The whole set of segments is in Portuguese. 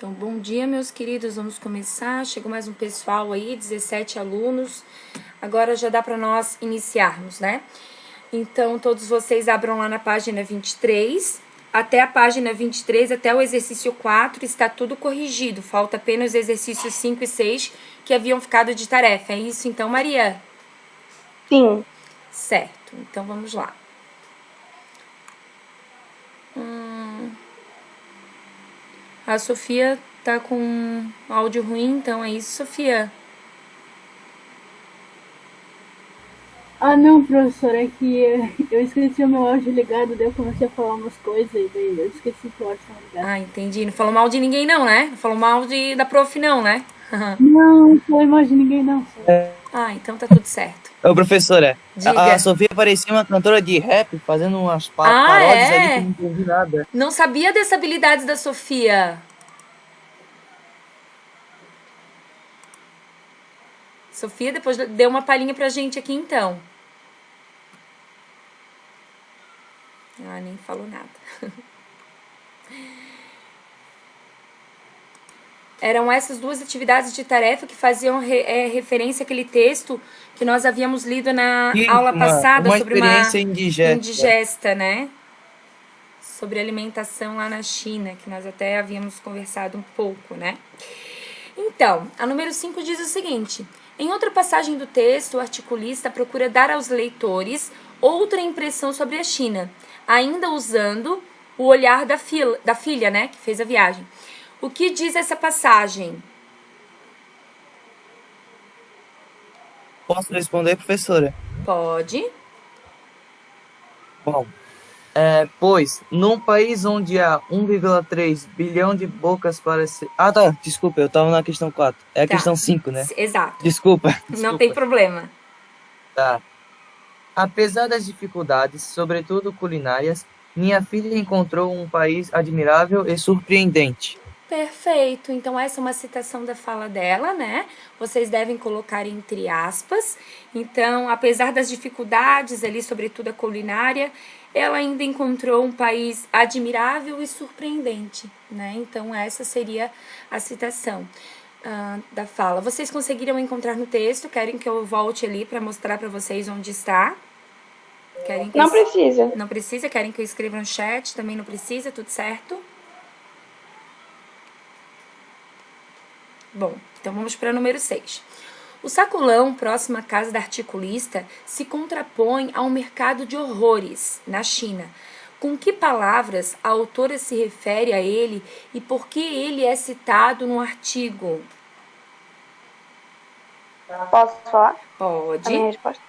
Então, bom dia, meus queridos. Vamos começar. Chegou mais um pessoal aí, 17 alunos. Agora já dá para nós iniciarmos, né? Então, todos vocês abram lá na página 23. Até a página 23, até o exercício 4, está tudo corrigido. Falta apenas os exercícios 5 e 6 que haviam ficado de tarefa. É isso, então, Maria? Sim. Certo. Então, vamos lá. A Sofia tá com áudio ruim, então é isso, Sofia? Ah, não, professor, é que eu esqueci o meu áudio ligado, daí eu comecei a falar umas coisas e daí eu esqueci que o áudio estava ligado. Ah, entendi. Não falou mal de ninguém não, né? Não falou mal da prof não, né? Não foi mal de ninguém, não. Ah, então tá tudo certo. Ô, professora, Diga. a Sofia parecia uma cantora de rap, fazendo umas Ah, paródias ali que eu é? não entendi nada. Não sabia dessa habilidade da Sofia. Sofia, depois deu uma palhinha pra gente aqui, então. Ah, nem falou nada. Eram essas duas atividades de tarefa que faziam referência àquele texto que nós havíamos lido na E aula passada uma sobre uma experiência indigesta. indigesta, né? Sobre alimentação lá na China, que nós até havíamos conversado um pouco, né? Então, a número 5 diz o seguinte: em outra passagem do texto, o articulista procura dar aos leitores outra impressão sobre a China, ainda usando o olhar da filha, né, que fez a viagem. O que diz essa passagem? Posso responder, professora? Pode. Bom, pois, num país onde há 1,3 bilhão de bocas para ser... Ah, tá, desculpa, eu tava na questão 4. É a Tá. questão 5, né? Exato. Desculpa. Não tem problema. Tá. Apesar das dificuldades, sobretudo culinárias, minha filha encontrou um país admirável e surpreendente. Perfeito. Então, essa é uma citação da fala dela, né? Vocês devem colocar entre aspas. Então, apesar das dificuldades ali, sobretudo a culinária, ela ainda encontrou um país admirável e surpreendente, né? Então, essa seria a citação da fala. Vocês conseguiram encontrar no texto? Querem que eu volte ali para mostrar para vocês onde está? Querem que Não precisa. Não precisa? Querem que eu escreva no chat? Também não precisa? Tudo certo? Bom, então vamos para o número 6. O sacolão, próximo à casa da articulista, se contrapõe ao mercado de horrores, na China. Com que palavras a autora se refere a ele e por que ele é citado no artigo? Posso falar? Pode. A minha resposta?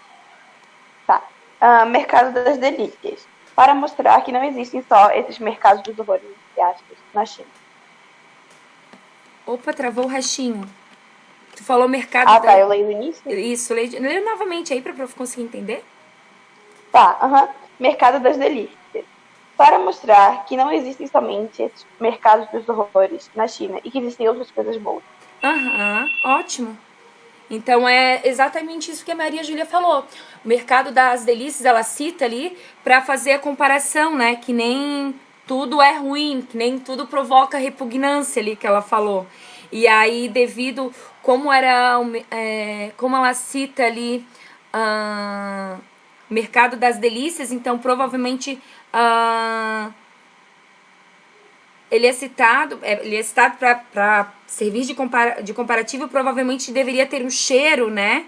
Tá. Mercado das delícias. Para mostrar que não existem só esses mercados dos horrores asiáticos na China. Opa, travou o restinho. Tu falou mercado Tá, eu leio no início? Isso, lê novamente aí para eu conseguir entender. Tá, Mercado das delícias. Para mostrar que não existem somente esses mercados dos horrores na China e que existem outras coisas boas. Ótimo. Então é exatamente isso que a Maria Júlia falou. O mercado das delícias, ela cita ali para fazer a comparação, né? Que nem tudo é ruim, que nem tudo provoca repugnância ali que ela falou. E aí, devido como era, como ela cita ali mercado das delícias, então provavelmente ele é citado para servir de comparativo, provavelmente deveria ter um cheiro, né?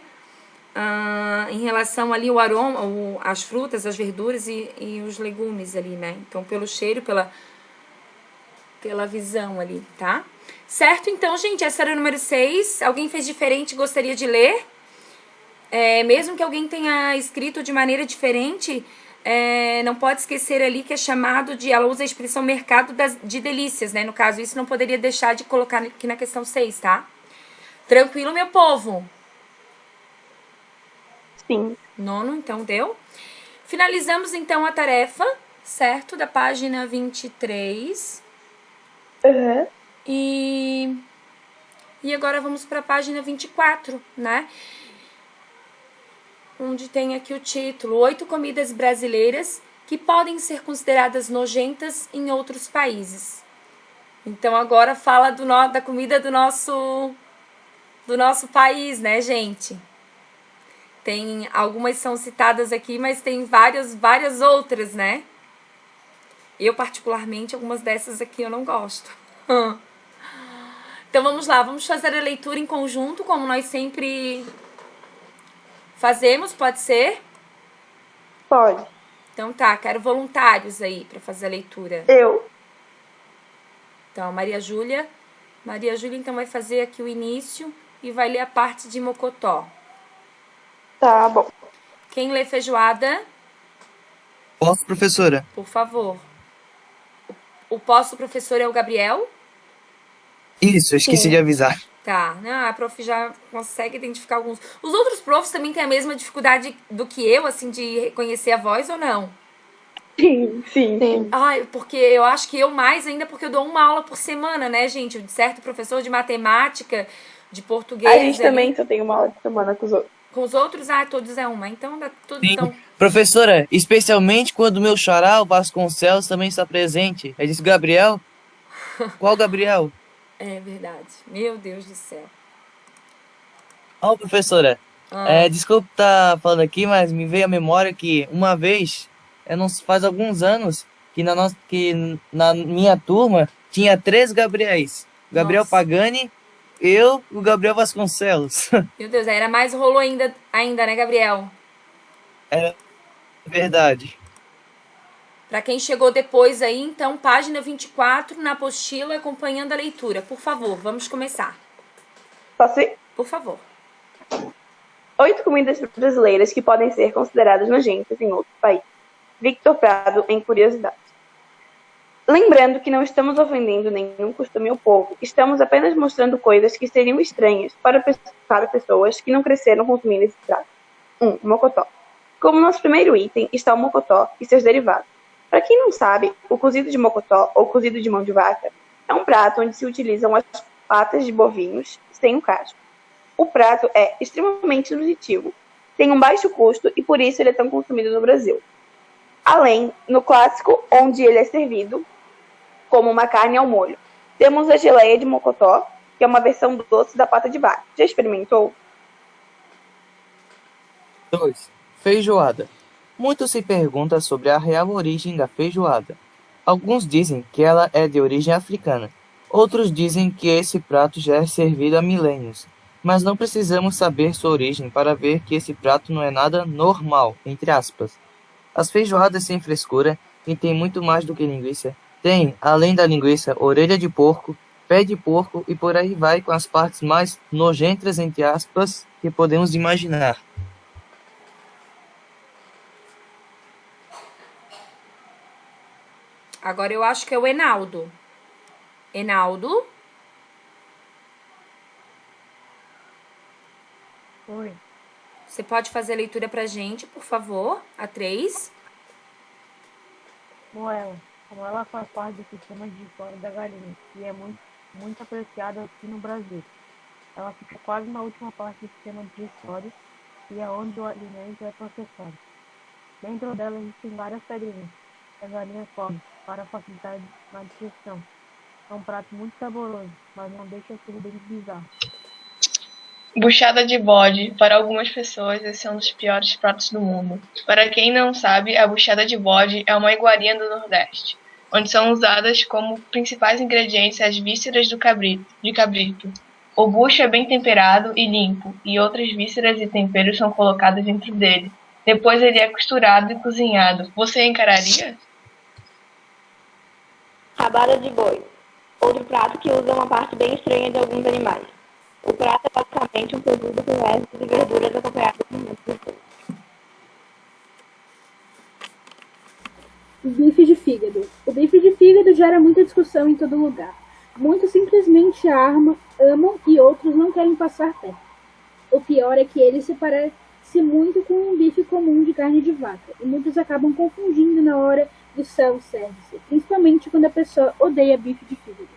Em relação ali ao aroma, as frutas, as verduras e os legumes ali, né? Então, pelo cheiro, pela visão ali, tá? Certo? Então, gente, essa era o número 6. Alguém fez diferente e gostaria de ler? Mesmo que alguém tenha escrito de maneira diferente, não pode esquecer ali que é chamado de... Ela usa a expressão mercado de delícias, né? No caso, isso não poderia deixar de colocar aqui na questão 6, tá? Tranquilo, meu povo? Sim. Nono, então deu. Finalizamos, então, a tarefa, certo? Da página 23. E agora vamos para a página 24, né? Onde tem aqui o título: 8 comidas brasileiras que podem ser consideradas nojentas em outros países. Então agora fala da comida do nosso país, né, gente? Tem algumas são citadas aqui, mas tem várias outras, né? Eu, particularmente, algumas dessas aqui eu não gosto. Então vamos lá, vamos fazer a leitura em conjunto, como nós sempre fazemos, pode ser? Pode. Então tá, quero voluntários aí para fazer a leitura. Eu. Então, Maria Júlia. Maria Júlia, então, vai fazer aqui o início e vai ler a parte de Mocotó. Tá bom. Quem lê Feijoada? Posso, professora? Por favor. O posto professor é o Gabriel? Isso, eu esqueci Sim. de avisar. Tá, a prof já consegue identificar alguns. Os outros profs também têm a mesma dificuldade do que eu, assim, de reconhecer a voz ou não? Sim. Ai, porque eu acho que eu mais ainda porque eu dou uma aula por semana, né, gente? De certo professor de matemática, de português. A gente ali. também só tem uma aula de semana com os outros. Com os outros, todos é uma. Então dá tudo. Sim. Então, Professora, especialmente quando o meu xará, o Vasconcelos, também está presente. Aí disse, Gabriel? Qual Gabriel? é verdade. Meu Deus do céu. Ó, professora, desculpa estar falando aqui, mas me veio à memória que uma vez, faz alguns anos, que na minha turma tinha 3 Gabriéis. Gabriel Nossa. Pagani, eu e o Gabriel Vasconcelos. Meu Deus, aí era mais rolo ainda, né, Gabriel? Verdade. Pra quem chegou depois aí, então, página 24, na apostila, acompanhando a leitura. Por favor, vamos começar. Posso ir? Por favor. 8 comidas brasileiras que podem ser consideradas nojentas em outro país. Victor Prado, em Curiosidade. Lembrando que não estamos ofendendo nenhum costume ou povo, estamos apenas mostrando coisas que seriam estranhas para pessoas que não cresceram consumindo esse prato. 1. Mocotó. Como nosso primeiro item está o mocotó e seus derivados. Para quem não sabe, o cozido de mocotó ou cozido de mão de vaca é um prato onde se utilizam as patas de bovinos sem o casco. O prato é extremamente nutritivo, tem um baixo custo e por isso ele é tão consumido no Brasil. Além, no clássico, onde ele é servido como uma carne ao molho. Temos a geleia de mocotó, que é uma versão doce da pata de vaca. Já experimentou? 2. Feijoada. Muito se pergunta sobre a real origem da feijoada. Alguns dizem que ela é de origem africana. Outros dizem que esse prato já é servido há milênios. Mas não precisamos saber sua origem para ver que esse prato não é nada normal, entre aspas. As feijoadas sem frescura, e tem muito mais do que linguiça, tem, além da linguiça, orelha de porco, pé de porco e por aí vai com as partes mais nojentas, entre aspas, que podemos imaginar. Agora eu acho que é o Enaldo. Enaldo? Oi. Você pode fazer a leitura pra gente, por favor? A 3. Moela. A moela faz parte do sistema digestório da galinha e é muito apreciada aqui no Brasil. Ela fica quase na última parte do sistema digestório e é onde o alimento é processado. Dentro dela existem várias pedrinhas que a galinha come para facilitar na digestão. É um prato muito saboroso, mas não deixa tudo bem bizarro. Buchada de bode. Para algumas pessoas, esse é um dos piores pratos do mundo. Para quem não sabe, a buchada de bode é uma iguaria do Nordeste, onde são usadas como principais ingredientes as vísceras de cabrito. O bucho é bem temperado e limpo, e outras vísceras e temperos são colocados dentro dele. Depois ele é costurado e cozinhado. Você encararia? Rabada de boi. Outro prato que usa uma parte bem estranha de alguns animais. O prato é basicamente um produto com restos de verduras acompanhado com muitos legumes. Bife de fígado. O bife de fígado gera muita discussão em todo lugar. Muitos simplesmente amam e outros não querem passar perto. O pior é que ele se parece muito com um bife comum de carne de vaca, e muitos acabam confundindo na hora do self-service, principalmente quando a pessoa odeia bife de fígado.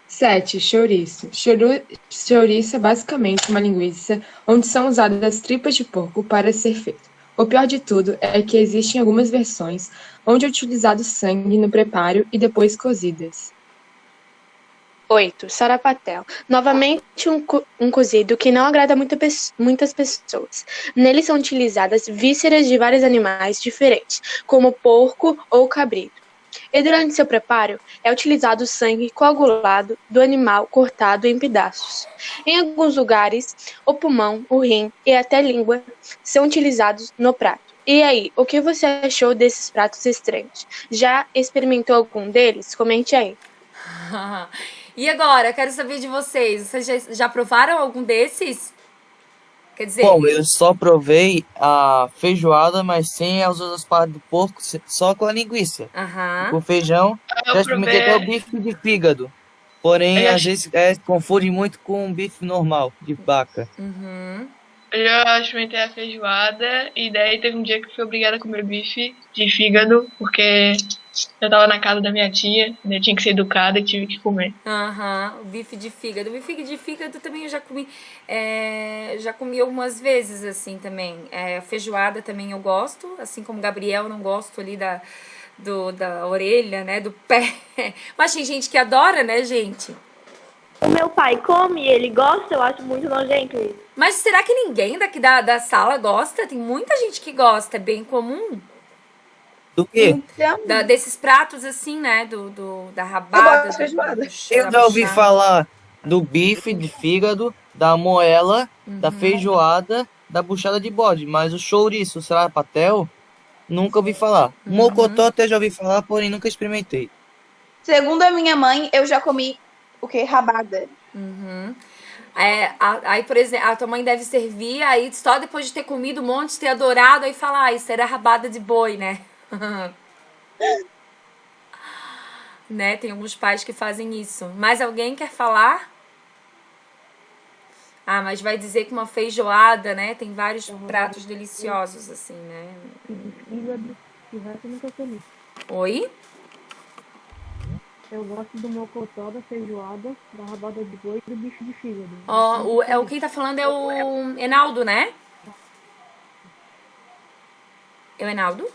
7. Chouriço. Chouriço é basicamente uma linguiça onde são usadas as tripas de porco para ser feito. O pior de tudo é que existem algumas versões onde é utilizado sangue no preparo e depois cozidas. 8. Sarapatel. Novamente um cozido que não agrada muitas pessoas. Nele são utilizadas vísceras de vários animais diferentes, como porco ou cabrito. E durante seu preparo é utilizado o sangue coagulado do animal cortado em pedaços. Em alguns lugares, o pulmão, o rim e até a língua são utilizados no prato. E aí, o que você achou desses pratos estranhos? Já experimentou algum deles? Comente aí. E agora, quero saber de vocês. Vocês já provaram algum desses? Quer dizer, Bom, eu só provei a feijoada, mas sem as outras partes do porco, só com a linguiça. Com feijão, Eu já experimentei até o provei. bife de fígado. Porém, Eu às vezes confunde muito com um bife normal, de vaca. Eu já experimentei a feijoada e daí teve um dia que eu fui obrigada a comer bife de fígado, porque eu tava na casa da minha tia, né, eu tinha que ser educada e tive que comer. o bife de fígado. O bife de fígado também eu já comi. Já comi algumas vezes, assim, também. A feijoada também eu gosto, assim como o Gabriel, não gosto ali da orelha, né, do pé. Mas tem gente que adora, né, gente? O meu pai come, ele gosta, eu acho muito nojento isso. Mas será que ninguém daqui da sala gosta? Tem muita gente que gosta, é bem comum. Do quê? Então, Desses pratos assim, né? Da eu rabada. gosto de feijoada. Eu já ouvi falar do bife de fígado, da moela, da feijoada, da buchada de bode, mas o chouriço, o sarapatel, nunca ouvi falar. Mocotó até já ouvi falar, porém nunca experimentei. Segundo a minha mãe, eu já comi o quê? Rabada. Aí, por exemplo, a tua mãe deve servir, aí só depois de ter comido um monte, ter adorado, aí falar, isso era rabada de boi, né? Né? Tem alguns pais que fazem isso. Mas alguém quer falar? Mas vai dizer que uma feijoada, né? Tem vários pratos deliciosos, assim, né? Fígado, de resto eu nunca comi. Oi? Eu gosto do mocotó, da feijoada, da rabada de boi e do bife de fígado. Quem tá falando é o Enaldo, né? É o Enaldo?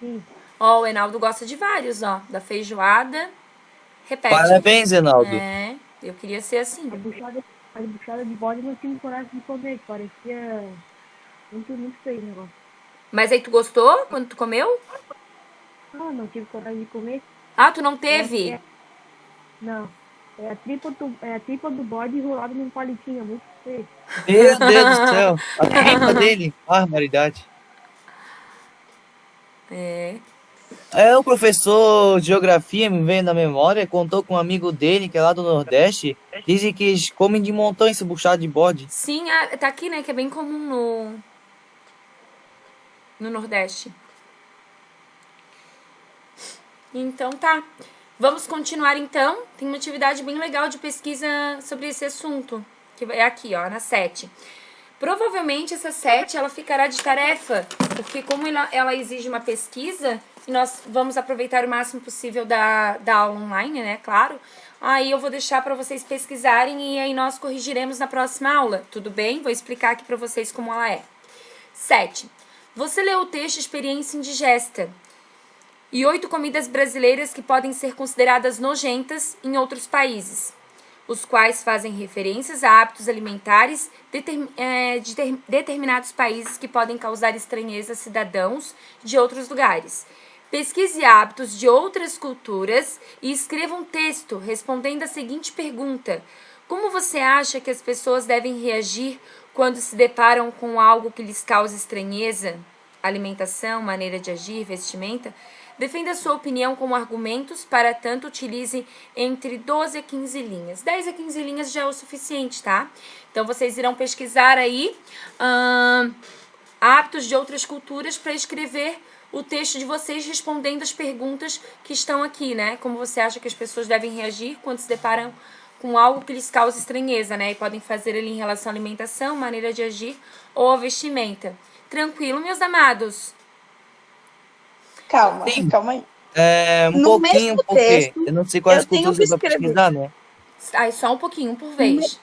Sim. O Enaldo gosta de vários, da feijoada. Repete. Parabéns, Enaldo. Eu queria ser assim. A buchada de bode eu não tive coragem de comer, parecia muito feio o negócio. Mas aí tu gostou quando tu comeu? Não tive coragem de comer. Tu não teve? Não. É a tripa do bode enrolada num palitinho, é muito feio. Meu Deus do céu. A tripa dele. Barbaridade. O professor de geografia, me veio na memória, contou com um amigo dele, que é lá do Nordeste, dizem que eles comem de montão esse buchado de bode. Sim, tá aqui, né, que é bem comum no Nordeste. Então tá. Vamos continuar então. Tem uma atividade bem legal de pesquisa sobre esse assunto, que é aqui, na 7. Provavelmente essa 7 ela ficará de tarefa, porque como ela exige uma pesquisa, e nós vamos aproveitar o máximo possível da aula online, né, claro. Aí eu vou deixar para vocês pesquisarem e aí nós corrigiremos na próxima aula, tudo bem? Vou explicar aqui para vocês como ela é. 7. Você leu o texto Experiência Indigesta e 8 comidas brasileiras que podem ser consideradas nojentas em outros países, os quais fazem referências a hábitos alimentares de determinados países que podem causar estranheza a cidadãos de outros lugares. Pesquise hábitos de outras culturas e escreva um texto respondendo a seguinte pergunta: como você acha que as pessoas devem reagir quando se deparam com algo que lhes causa estranheza? Alimentação, maneira de agir, vestimenta? Defenda sua opinião com argumentos, para tanto utilize entre 12 a 15 linhas. 10 a 15 linhas já é o suficiente, tá? Então, vocês irão pesquisar aí hábitos de outras culturas para escrever o texto de vocês respondendo as perguntas que estão aqui, né? Como você acha que as pessoas devem reagir quando se deparam com algo que lhes causa estranheza, né? E podem fazer ali em relação à alimentação, maneira de agir ou a vestimenta. Tranquilo, meus amados? Calma aí. Um No pouquinho, mesmo porque texto, eu não sei quais eu tenho culturas que eu vou escrever. pesquisar, né? Só um pouquinho por vez.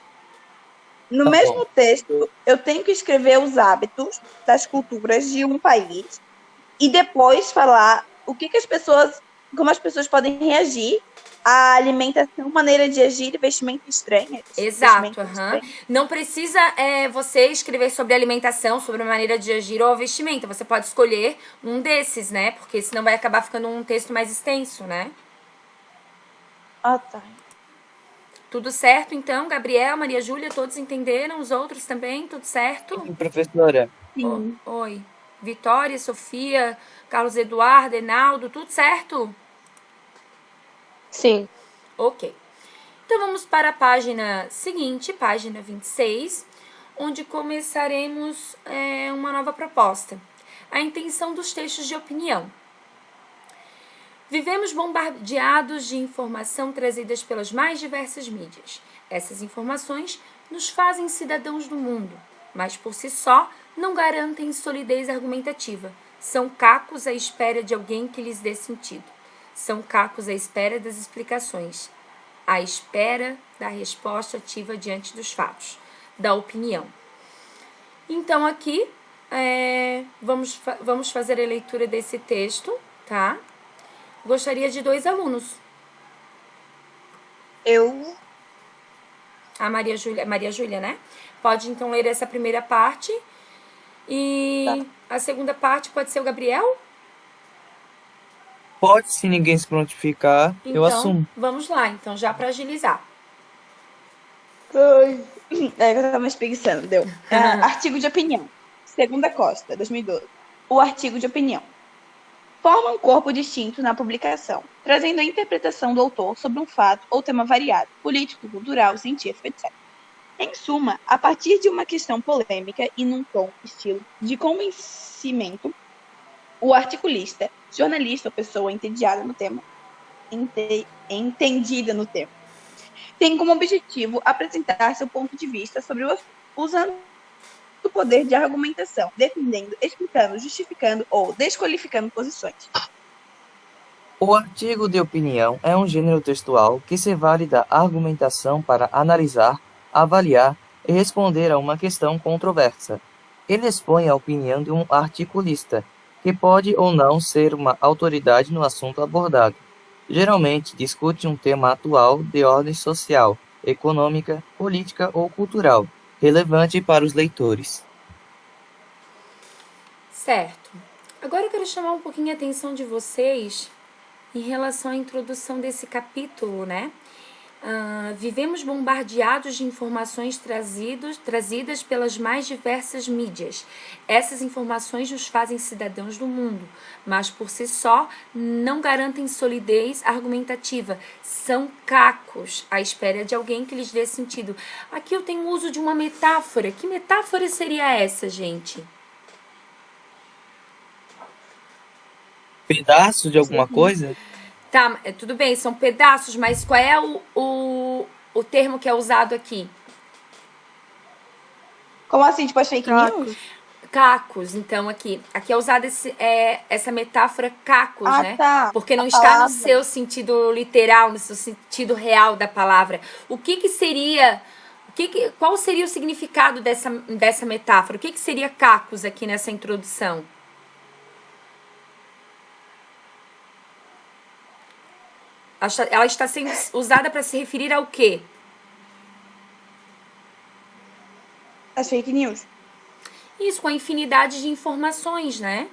No Tá mesmo bom. texto, eu tenho que escrever os hábitos das culturas de um país e depois falar o que as pessoas, como as pessoas podem reagir à alimentação, maneira de agir e vestimenta estranha. Exato, Vestimenta aham. estranha. Não precisa você escrever sobre alimentação, sobre a maneira de agir ou vestimenta. Você pode escolher um desses, né? Porque senão vai acabar ficando um texto mais extenso, né? Ah, tá. Tudo certo, então? Gabriel, Maria Júlia, todos entenderam? Os outros também? Tudo certo? Sim, professora. Sim. Oi. Vitória, Sofia, Carlos Eduardo, Enaldo, tudo certo? Sim. Ok. Então vamos para a página seguinte, página 26, onde começaremos uma nova proposta. A intenção dos textos de opinião. Vivemos bombardeados de informação trazidas pelas mais diversas mídias. Essas informações nos fazem cidadãos do mundo, mas por si só não garantem solidez argumentativa. São cacos à espera de alguém que lhes dê sentido. São cacos à espera das explicações, à espera da resposta ativa diante dos fatos, da opinião. Então aqui vamos fazer a leitura desse texto, tá? Gostaria de 2 alunos. Eu. A Maria Júlia, né? Pode então ler essa primeira parte. E a segunda parte pode ser o Gabriel? Pode, se ninguém se prontificar, eu Então, assumo. vamos lá. Então, já para agilizar. Ai. É que eu tava me espreguiçando, deu. Artigo de opinião. Segunda Costa, 2012. O artigo de opinião. Forma um corpo distinto na publicação, trazendo a interpretação do autor sobre um fato ou tema variado, político, cultural, científico, etc. Em suma, a partir de uma questão polêmica e num tom, estilo de convencimento, o articulista, jornalista ou pessoa entediada no tema, entendida no tema, tem como objetivo apresentar seu ponto de vista sobre o assunto, usando o poder de argumentação, defendendo, explicando, justificando ou desqualificando posições. O artigo de opinião é um gênero textual que se vale da argumentação para analisar, avaliar e responder a uma questão controversa. Ele expõe a opinião de um articulista, que pode ou não ser uma autoridade no assunto abordado. Geralmente discute um tema atual de ordem social, econômica, política ou cultural, relevante para os leitores. Certo. Agora eu quero chamar um pouquinho a atenção de vocês em relação à introdução desse capítulo, né? Vivemos bombardeados de informações trazidas pelas mais diversas mídias. Essas informações nos fazem cidadãos do mundo, mas por si só não garantem solidez argumentativa. São cacos à espera de alguém que lhes dê sentido. Aqui eu tenho o uso de uma metáfora. Que metáfora seria essa, gente? Pedaço de alguma coisa? Tá, tudo bem, são pedaços, mas qual é o termo que é usado aqui? Como assim, tipo as fake news? Cacos, então aqui é usada essa metáfora cacos, né? Tá. Porque não A está palavra. no seu sentido literal, no seu sentido real da palavra. O que seria, qual seria o significado dessa metáfora? O que seria cacos aqui nessa introdução? Ela está sendo usada para se referir ao quê? As fake news. Isso, com a infinidade de informações, né?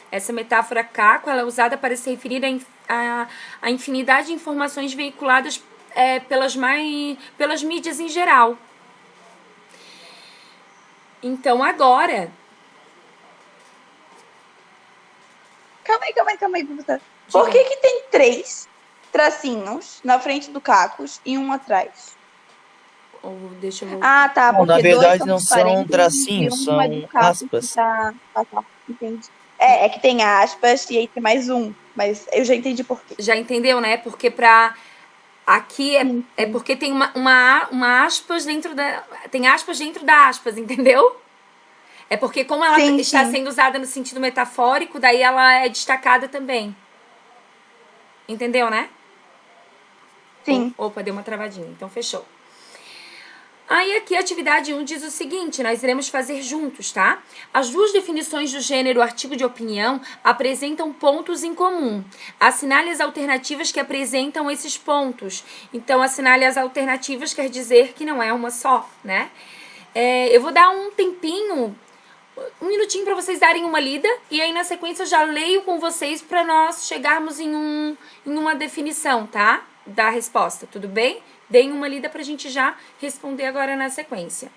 Essa metáfora caco, ela é usada para se referir a infinidade de informações veiculadas pelas mídias em geral. Então, agora... Calma aí, professor. Por que tem 3 tracinhos na frente do cacos e um atrás? Deixa eu ver. Ah, tá. Bom, na Porque verdade 2 não dos são parentes tracinhos, e um é são do Cacos aspas. que tá, entendi. É que tem aspas e aí tem mais um. Mas eu já entendi por quê. Já entendeu, né? Porque aqui é porque tem uma aspas dentro da... Tem aspas dentro da aspas, entendeu? É porque como ela está sendo usada no sentido metafórico, daí ela é destacada também. Entendeu, né? Sim. Opa, deu uma travadinha. Então, fechou. Aí aqui a atividade 1 diz o seguinte, nós iremos fazer juntos, tá? As duas definições do gênero artigo de opinião apresentam pontos em comum. Assinale as alternativas que apresentam esses pontos. Então, assinale as alternativas quer dizer que não é uma só, né? Eu vou dar um tempinho, um minutinho para vocês darem uma lida e aí na sequência eu já leio com vocês para nós chegarmos em uma definição, tá? Da resposta, tudo bem? Deem uma lida para a gente já responder agora na sequência.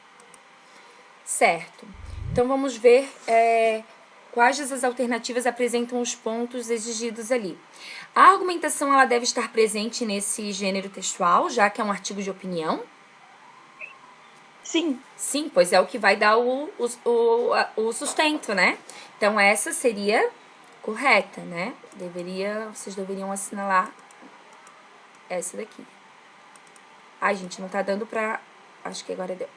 Certo. Então, vamos ver quais das alternativas apresentam os pontos exigidos ali. A argumentação ela deve estar presente nesse gênero textual, já que é um artigo de opinião. Sim. Sim, pois é o que vai dar o sustento, né? Então, essa seria correta, né? Vocês deveriam assinalar essa daqui. Ai, gente, não tá dando pra... Acho que agora deu.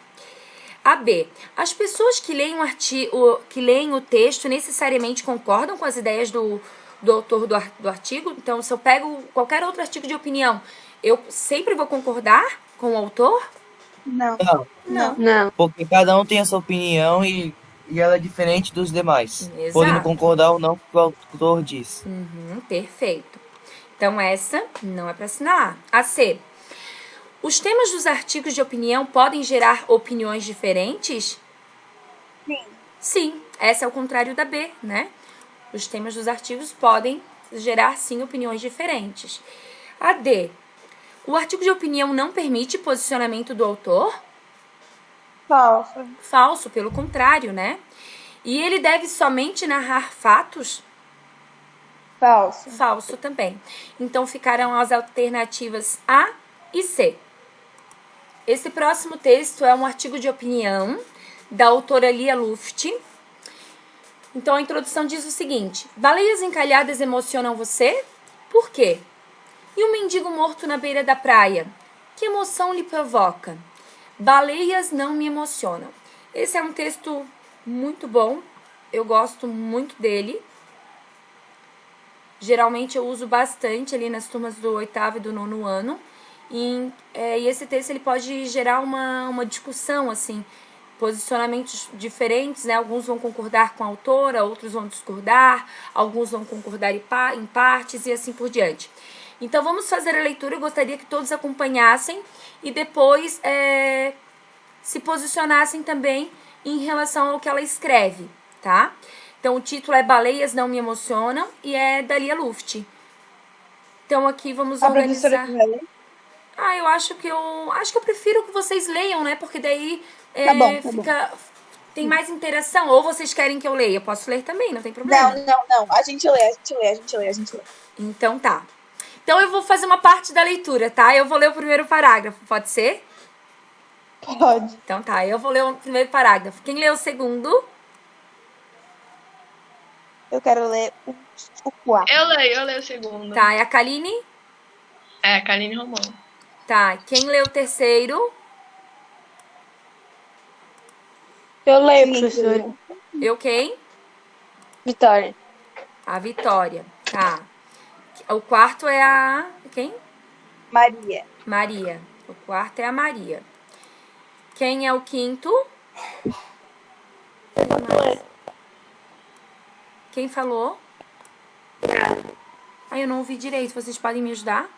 A B. As pessoas que leem o texto necessariamente concordam com as ideias do autor do artigo. Então, se eu pego qualquer outro artigo de opinião, eu sempre vou concordar com o autor? Não. Não. Porque cada um tem a sua opinião e ela é diferente dos demais. Exato. Podendo concordar ou não com o que o autor diz. Perfeito. Então, essa não é para assinalar. A C. Os temas dos artigos de opinião podem gerar opiniões diferentes? Sim. Sim, essa é o contrário da B, né? Os temas dos artigos podem gerar, sim, opiniões diferentes. A D. O artigo de opinião não permite posicionamento do autor? Falso. Falso, pelo contrário, né? E ele deve somente narrar fatos? Falso. Falso também. Então, ficaram as alternativas A e C. Esse próximo texto é um artigo de opinião da autora Lia Luft. Então, a introdução diz o seguinte. Baleias encalhadas emocionam você? Por quê? E um mendigo morto na beira da praia? Que emoção lhe provoca? Baleias não me emocionam. Esse é um texto muito bom. Eu gosto muito dele. Geralmente eu uso bastante ali nas turmas do 8º e do 9º ano. E esse texto ele pode gerar uma discussão, assim, posicionamentos diferentes, né? Alguns vão concordar com a autora, outros vão discordar, alguns vão concordar em partes e assim por diante. Então, vamos fazer a leitura. Eu gostaria que todos acompanhassem e depois se posicionassem também em relação ao que ela escreve, tá? Então, o título é Baleias Não Me Emocionam e é da Lia Luft. Então, aqui vamos organizar... eu acho que eu prefiro que vocês leiam, né? Porque daí Tá bom. tem mais interação. Ou vocês querem que eu leia? Eu posso ler também, não tem problema. Não. A gente lê. Então tá. Então eu vou fazer uma parte da leitura, tá? Eu vou ler o primeiro parágrafo, pode ser? Pode. Então tá, eu vou ler o primeiro parágrafo. Quem lê o segundo? Eu quero ler o quarto. Eu leio o segundo. Tá, é a Kaline? É, Kaline Romão. Tá, quem lê o terceiro? Eu leio, professora. Eu quem? Vitória. A Vitória. Tá. O quarto é a... Quem? Maria. Maria. O quarto é a Maria. Quem é o quinto? Quem falou? Eu não ouvi direito. Vocês podem me ajudar?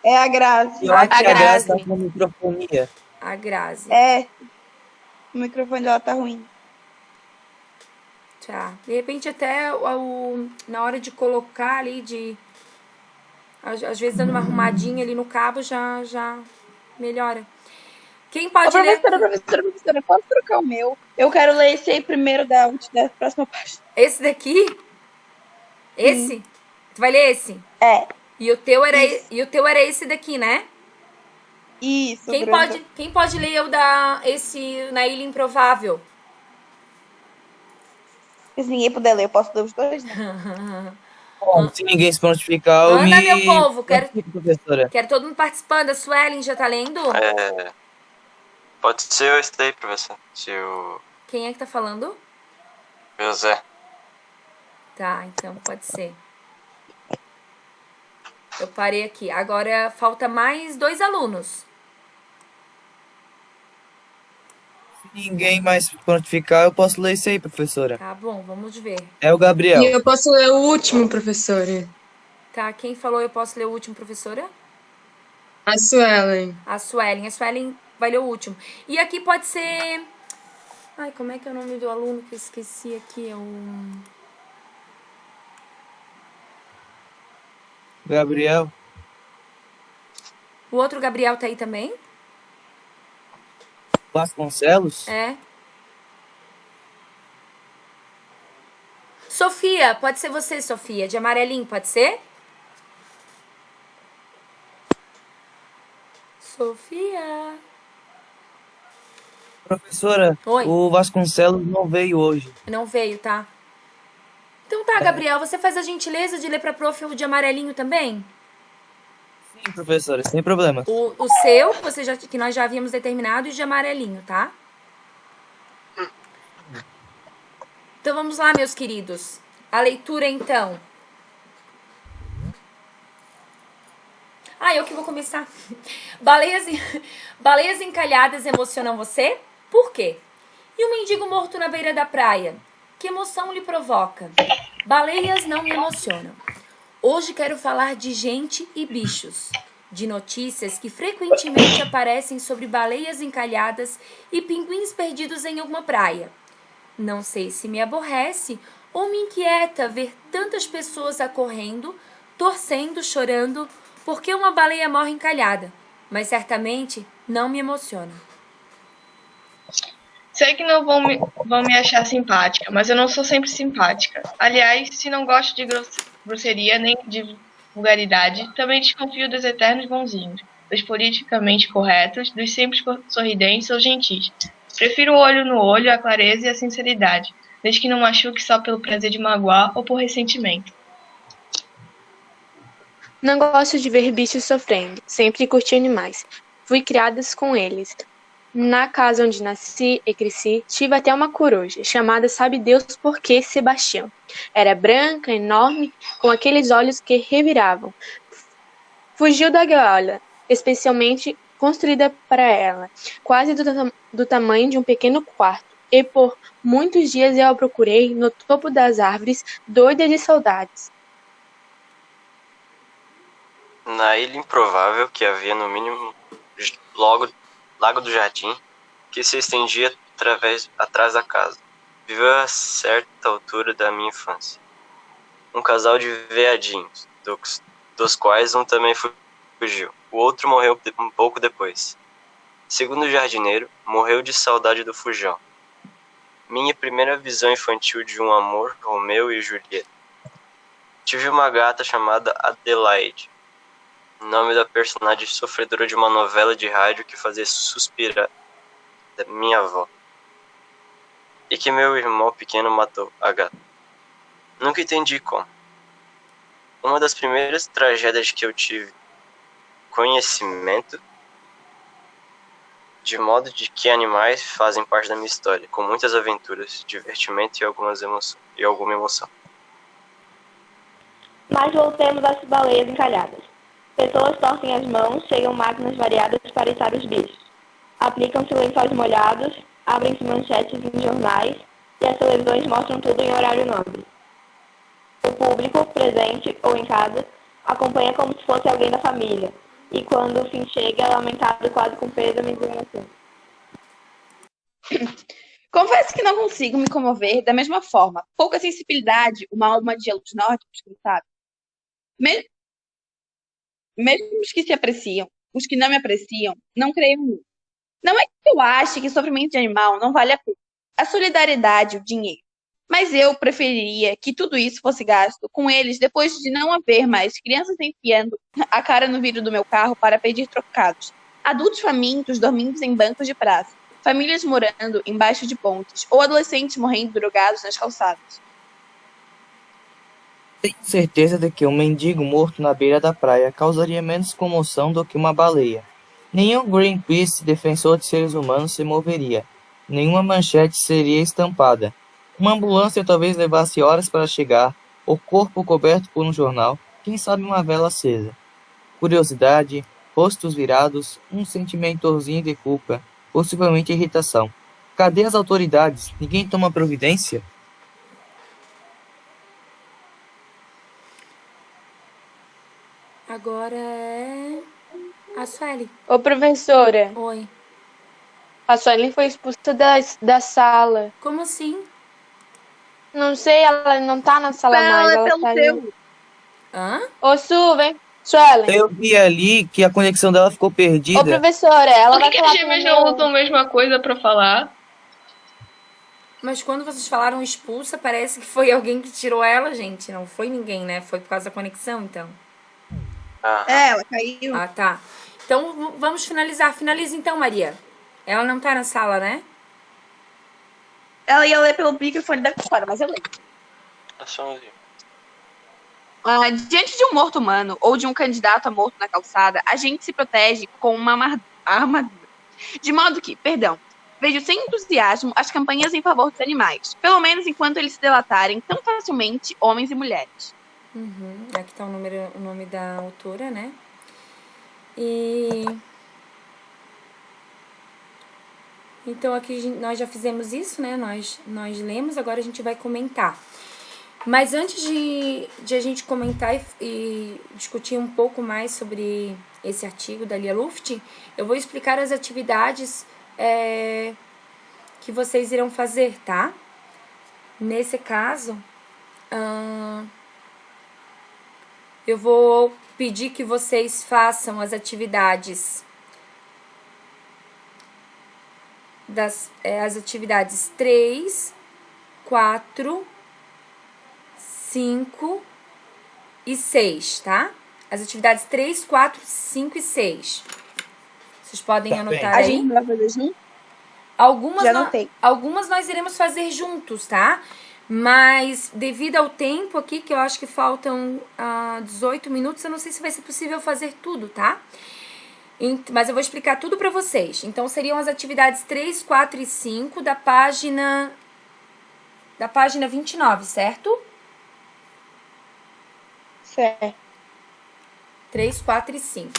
É a Grazi. Eu acho que a Grazi. Grazi tá com microfonia. A Grazi. O microfone dela tá ruim. Tá. De repente até na hora de colocar ali, às vezes dando uma arrumadinha ali no cabo, já melhora. Quem pode ler? Professora, posso trocar o meu? Eu quero ler esse aí primeiro da próxima página. Esse daqui? Esse? Tu vai ler esse? É. E o teu era esse daqui, né? Isso. Quem pode ler esse Na Ilha Improvável? Se ninguém puder ler, eu posso ler os dois, né? Bom, se ninguém se prontificar, eu Anda, meu povo, professora. quero todo mundo participando. A Suelen já tá lendo? Pode ser eu esse daí, professor. Quem é que tá falando? José. Tá, então pode ser. Eu parei aqui. Agora falta mais 2 alunos. Ninguém mais prontificar, eu posso ler isso aí, professora. Tá bom, vamos ver. É o Gabriel. E eu posso ler o último, professora. Tá, quem falou eu posso ler o último, professora? A Suelen. A Suelen. A Suelen vai ler o último. E aqui pode ser... Ai, como é que é o nome do aluno que eu esqueci aqui? É o... Gabriel. O outro Gabriel tá aí também? Vasconcelos? É. Sofia, pode ser você, Sofia. De amarelinho, pode ser? Sofia. Professora, Oi. o Vasconcelos não veio hoje. Não veio, tá? Então tá, Gabriel, você faz a gentileza de ler pra prof o de amarelinho também? Sim, professora, sem problema. O seu, que nós já havíamos determinado, e o de amarelinho, tá? Então vamos lá, meus queridos. A leitura, então. Eu que vou começar. Baleias encalhadas emocionam você? Por quê? E o mendigo morto na beira da praia? Que emoção lhe provoca? Baleias não me emocionam. Hoje quero falar de gente e bichos. De notícias que frequentemente aparecem sobre baleias encalhadas e pinguins perdidos em alguma praia. Não sei se me aborrece ou me inquieta ver tantas pessoas acorrendo, torcendo, chorando, porque uma baleia morre encalhada, mas certamente não me emociona. Sei que não vão me achar simpática, mas eu não sou sempre simpática. Aliás, se não gosto de grosseria nem de vulgaridade, também desconfio dos eternos bonzinhos, dos politicamente corretos, dos sempre sorridentes ou gentis. Prefiro o olho no olho, a clareza e a sinceridade, desde que não machuque só pelo prazer de magoar ou por ressentimento. Não gosto de ver bichos sofrendo, sempre curti animais. Fui criada com eles. Na casa onde nasci e cresci, tive até uma coruja, chamada sabe Deus por quê Sebastião. Era branca, enorme, com aqueles olhos que reviravam. Fugiu da gaiola, especialmente construída para ela, quase do tamanho de um pequeno quarto, e por muitos dias eu a procurei no topo das árvores, doida de saudades. Na ilha improvável que havia no mínimo Lago do Jardim, que se estendia atrás da casa, viveu a certa altura da minha infância um casal de veadinhos, dos quais um também fugiu. O outro morreu um pouco depois. Segundo o jardineiro, morreu de saudade do fujão. Minha primeira visão infantil de um amor, Romeu e Julieta. Tive uma gata chamada Adelaide, nome da personagem sofredora de uma novela de rádio que fazia suspirar da minha avó. E que meu irmão pequeno matou a gata. Nunca entendi como. Uma das primeiras tragédias que eu tive conhecimento, de modo de que animais fazem parte da minha história, com muitas aventuras, divertimento e alguma emoção. Mas voltemos às baleias encalhadas. Pessoas torcem as mãos, chegam máquinas variadas para içar os bichos. Aplicam-se lençóis molhados, abrem-se manchetes em jornais e as televisões mostram tudo em horário nobre. O público, presente ou em casa, acompanha como se fosse alguém da família, e quando o fim chega, é lamentado quase com pêsame e indignação. Confesso que não consigo me comover da mesma forma. Pouca sensibilidade, uma alma de gelos nórdicos, quem sabe? Mesmo os que se apreciam, os que não me apreciam, não creio em mim. Não é que eu ache que sofrimento de animal não vale a pena. A solidariedade, o dinheiro. Mas eu preferiria que tudo isso fosse gasto com eles depois de não haver mais crianças enfiando a cara no vidro do meu carro para pedir trocados, adultos famintos dormindo em bancos de praça, famílias morando embaixo de pontes ou adolescentes morrendo drogados nas calçadas. Tenho certeza de que um mendigo morto na beira da praia causaria menos comoção do que uma baleia. Nenhum Greenpeace defensor de seres humanos se moveria. Nenhuma manchete seria estampada. Uma ambulância talvez levasse horas para chegar, o corpo coberto por um jornal, quem sabe uma vela acesa. Curiosidade, rostos virados, um sentimentozinho de culpa, possivelmente irritação. Cadê as autoridades? Ninguém toma providência? Agora é a Sueli. Ô, professora, Oi. a Suelen foi expulsa da sala. Como assim? Não sei, ela não tá na sala mais. Ela é Ela pelo saiu. seu. Hã? Ô, Su, vem. Suelen. Eu vi ali que a conexão dela ficou Ô, perdida. professora, ela Por vai que falar as gêmeas não usam a mesma coisa pra falar? Mas quando vocês falaram expulsa, parece que foi alguém que tirou ela, gente. Não foi ninguém, né? Foi por causa da conexão, então. Ah, Ela caiu. Ah, tá. Então, vamos finalizar. Finaliza então, Maria. Ela não tá na sala, né? Ela ia ler pelo microfone da fora, mas eu leio. é só um Diante de um morto humano ou de um candidato a morto na calçada, a gente se protege com uma armadura. De modo que, vejo sem entusiasmo as campanhas em favor dos animais, pelo menos enquanto eles se delatarem tão facilmente homens e mulheres. Uhum. Aqui tá o nome da autora, né? E... Então, aqui nós já fizemos isso, né? Nós lemos, agora a gente vai comentar. Mas antes de a gente comentar e discutir um pouco mais sobre esse artigo da Lia Luft, eu vou explicar as atividades que vocês irão fazer, tá? Nesse caso, eu vou pedir que vocês façam as atividades as atividades 3, 4, 5 e 6, tá? As atividades 3, 4, 5 e 6. Vocês podem anotar A aí. gente vai fazer junto? Algumas nós iremos fazer juntos, tá? Mas devido ao tempo aqui, que eu acho que faltam 18 minutos, eu não sei se vai ser possível fazer tudo, tá? Mas eu vou explicar tudo pra vocês. Então, seriam as atividades 3, 4 e 5 da página 29, certo? Certo. 3, 4 e 5.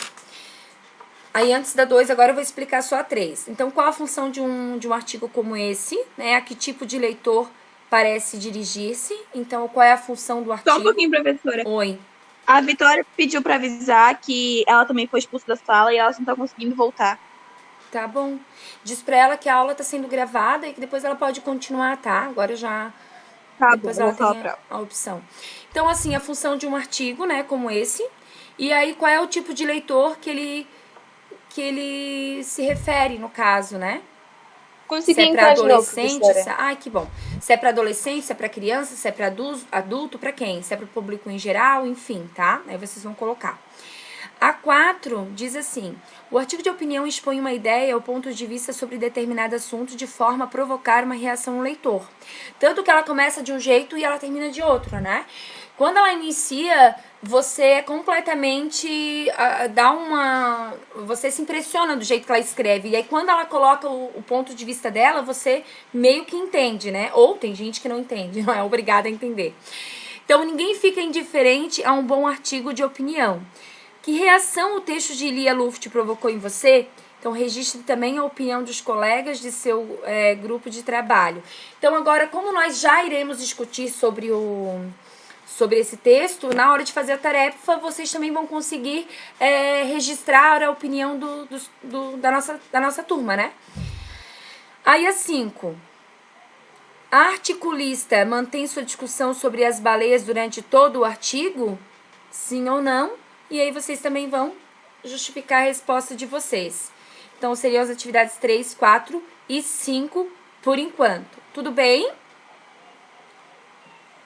Aí, antes da 2, agora eu vou explicar só a 3. Então, qual a função de um artigo como esse? Né? A que tipo de leitor parece dirigir-se? Então, qual é a função do artigo? Só um pouquinho, professora. Oi. A Vitória pediu pra avisar que ela também foi expulsa da sala e ela não tá conseguindo voltar. Tá bom. Diz pra ela que a aula tá sendo gravada e que depois ela pode continuar, tá? Agora já... Tá depois bom, ela eu vou falar tem pra ela. a opção. Então, assim, a função de um artigo, né, como esse. E aí, qual é o tipo de leitor que ele se refere, no caso, né? Consegui Se é entrar para de novo, adolescente, professora. ai, que bom. Se é para adolescente, se é para criança, se é para adulto, para quem? Se é para o público em geral, enfim, tá? Aí vocês vão colocar. A 4 diz assim: o artigo de opinião expõe uma ideia ou ponto de vista sobre determinado assunto de forma a provocar uma reação no leitor. Tanto que ela começa de um jeito e ela termina de outro, né? Quando ela inicia, você completamente você se impressiona do jeito que ela escreve. E aí, quando ela coloca o ponto de vista dela, você meio que entende, né? Ou tem gente que não entende, não é obrigada a entender. Então, ninguém fica indiferente a um bom artigo de opinião. Que reação o texto de Lia Luft provocou em você? Então, registre também a opinião dos colegas de seu grupo de trabalho. Então, agora, como nós já iremos discutir sobre esse texto, na hora de fazer a tarefa, vocês também vão conseguir registrar a opinião da nossa turma, né? Aí, a 5. A articulista mantém sua discussão sobre as baleias durante todo o artigo? Sim ou não? E aí vocês também vão justificar a resposta de vocês. Então, seriam as atividades 3, 4 e 5 por enquanto. Tudo bem?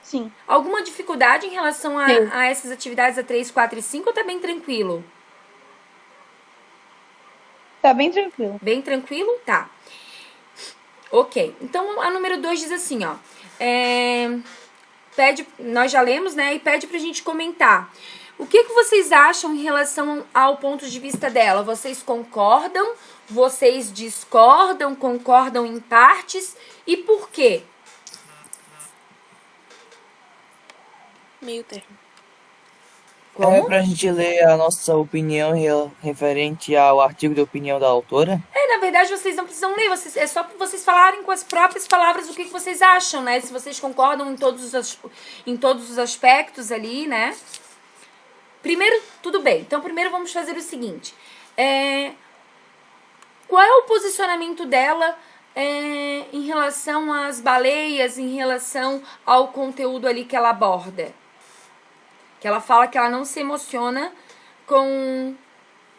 Sim. Alguma dificuldade em relação a essas atividades a 3, 4 e 5 ou tá bem tranquilo? Tá bem tranquilo. Bem tranquilo? Tá. Ok. Então, a número 2 diz assim, ó. Nós já lemos, né? E pede pra gente comentar. O que vocês acham em relação ao ponto de vista dela? Vocês concordam? Vocês discordam? Concordam em partes? E por quê? Meio termo. Como? Pra gente ler a nossa opinião referente ao artigo de opinião da autora? Na verdade, vocês não precisam ler, é só pra vocês falarem com as próprias palavras o que vocês acham, né? Se vocês concordam em todos os aspectos ali, né? Primeiro, tudo bem. Então, primeiro vamos fazer o seguinte. Qual é o posicionamento dela em relação às baleias, em relação ao conteúdo ali que ela aborda? Que ela fala que ela não se emociona com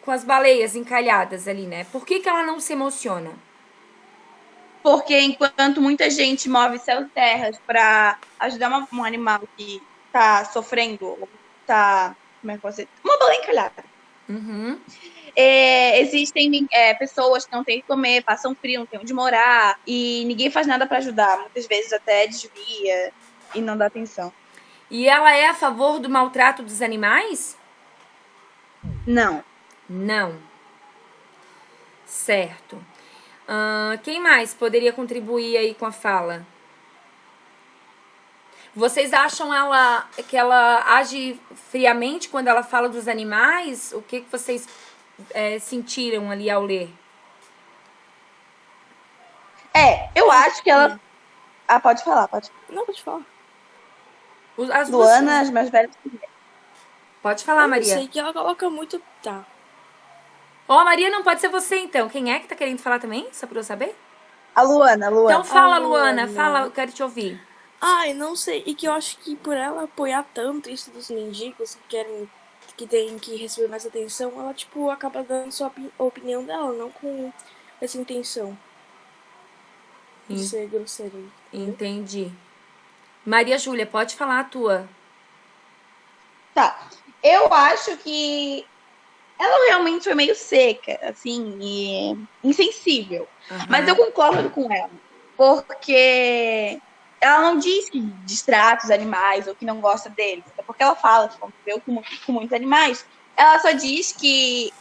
as baleias encalhadas ali, né? Por que ela não se emociona? Porque enquanto muita gente move céus e terras para ajudar um animal que tá sofrendo, ou tá... Como é que você... Uma baleia encalhada. Uhum. Existem pessoas que não têm o que comer, passam frio, não têm onde morar, e ninguém faz nada para ajudar. Muitas vezes até desvia e não dá atenção. E ela é a favor do maltrato dos animais? Não. Não. Certo. Quem mais poderia contribuir aí com a fala? Vocês acham que ela age friamente quando ela fala dos animais? O que vocês sentiram ali ao ler? Eu acho que ela... pode falar, pode. Não, pode falar. Luana, as mais velhas. Pode falar, Maria. Eu sei que ela coloca muito... Tá. Maria, não pode ser você, então. Quem é que tá querendo falar também? Só pra eu saber? A Luana. Então fala, Luana. Fala, eu quero te ouvir. Eu não sei. E que eu acho que por ela apoiar tanto isso dos mendigos que tem que receber mais atenção, ela, tipo, acaba dando sua opinião dela, não com essa intenção de ser grosseira. Entendi. Maria Júlia, pode falar a tua. Tá. Eu acho que ela realmente foi meio seca, assim, e insensível. Uhum. Mas eu concordo com ela. Porque ela não diz que distrata os animais ou que não gosta deles. É porque ela fala que conviveu com muitos animais. Ela só diz que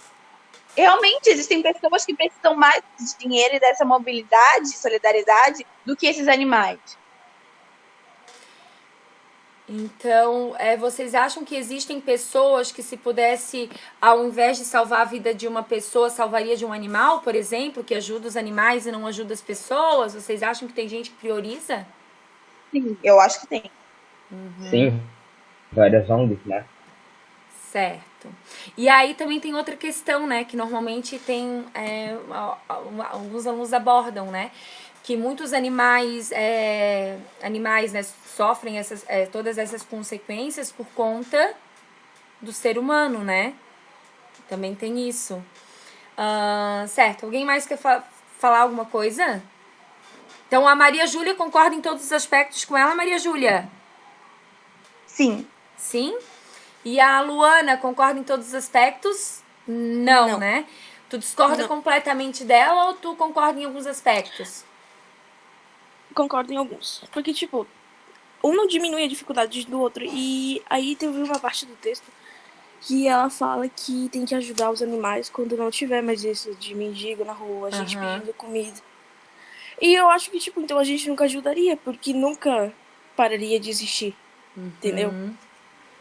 realmente existem pessoas que precisam mais de dinheiro e dessa mobilidade, solidariedade, do que esses animais. Então, vocês acham que existem pessoas que, se pudesse, ao invés de salvar a vida de uma pessoa, salvaria de um animal, por exemplo, que ajuda os animais e não ajuda as pessoas? Vocês acham que tem gente que prioriza? Sim, eu acho que tem. Sim, várias ONGs, né? Certo. E aí também tem outra questão, né, que normalmente tem alguns alunos abordam, né, que muitos animais, né, sofrem todas essas consequências por conta do ser humano, né? Também tem isso. Certo. Alguém mais quer falar alguma coisa? Então, a Maria Júlia concorda em todos os aspectos com ela, Maria Júlia? Sim. Sim? E a Luana concorda em todos os aspectos? Não, né? Tu discorda completamente dela ou tu concorda em alguns aspectos? Concordo em alguns. Porque, tipo, um não diminui a dificuldade do outro. E aí teve uma parte do texto que ela fala que tem que ajudar os animais quando não tiver mais isso de mendigo na rua, a gente pedindo comida. E eu acho que, tipo, então a gente nunca ajudaria, porque nunca pararia de existir. Entendeu?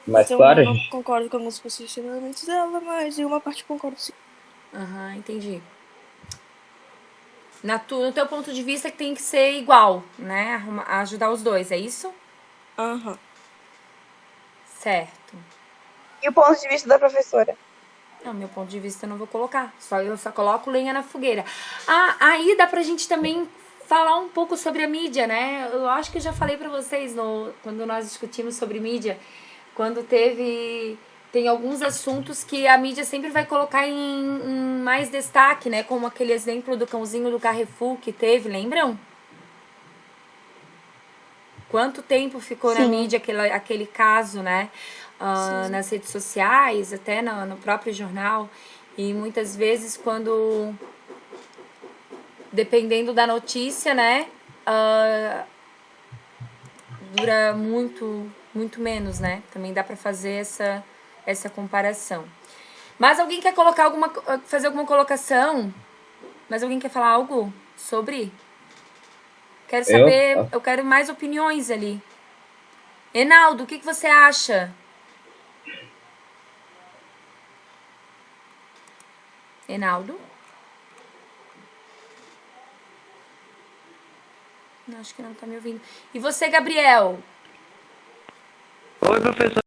Mas então, claro, eu não concordo com alguns posicionamentos dela, mas em uma parte concordo sim. Entendi. No teu ponto de vista que tem que ser igual, né? Ajudar os dois, é isso? Certo. E o ponto de vista da professora? Não, meu ponto de vista eu não vou colocar. Eu só coloco lenha na fogueira. Aí dá pra gente também falar um pouco sobre a mídia, né? Eu acho que eu já falei pra vocês quando nós discutimos sobre mídia, quando tem alguns assuntos que a mídia sempre vai colocar em mais destaque, né? Como aquele exemplo do cãozinho do Carrefour que teve, lembram? Quanto tempo ficou na mídia aquele caso, né? Nas redes sociais, até no próprio jornal. E muitas vezes dependendo da notícia, né? Dura muito menos, né? Também dá pra fazer essa comparação. Mas alguém quer fazer alguma colocação? Mas alguém quer falar algo sobre? Quero saber, eu quero mais opiniões ali. Enaldo, o que você acha? Enaldo? Não, acho que não tá me ouvindo. E você, Gabriel? Oi, professor.